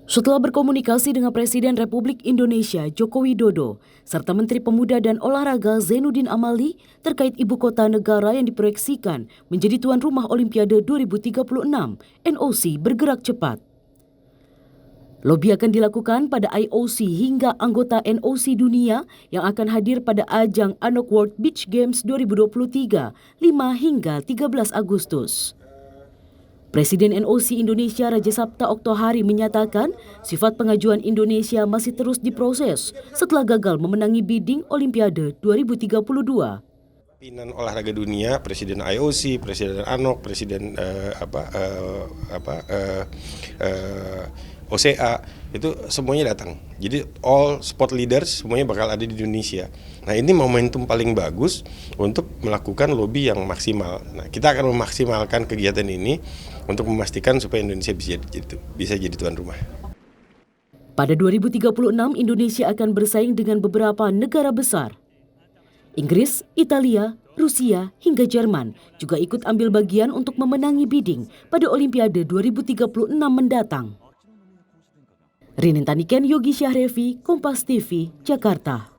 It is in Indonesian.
Setelah berkomunikasi dengan Presiden Republik Indonesia Joko Widodo serta Menteri Pemuda dan Olahraga Zainuddin Amali terkait ibu kota negara yang diproyeksikan menjadi tuan rumah Olimpiade 2036, NOC bergerak cepat. Lobi akan dilakukan pada IOC hingga anggota NOC dunia yang akan hadir pada ajang ANOC World Beach Games 2023, 5 hingga 13 Agustus. Presiden NOC Indonesia Raja Sabta Oktohari menyatakan sifat pengajuan Indonesia masih terus diproses setelah gagal memenangi bidding Olimpiade 2032. Pimpinan olahraga dunia, Presiden IOC, Presiden ANOC, Presiden OCA itu semuanya datang. Jadi all sport leaders semuanya bakal ada di Indonesia. Nah, ini momentum paling bagus untuk melakukan lobby yang maksimal. Nah, kita akan memaksimalkan kegiatan ini untuk memastikan supaya Indonesia bisa jadi tuan rumah. Pada 2036 Indonesia akan bersaing dengan beberapa negara besar. Inggris, Italia, Rusia, hingga Jerman juga ikut ambil bagian untuk memenangi bidding pada Olimpiade 2036 mendatang. Rinin Taniken, Yogi Syahrevi, Kompas TV, Jakarta.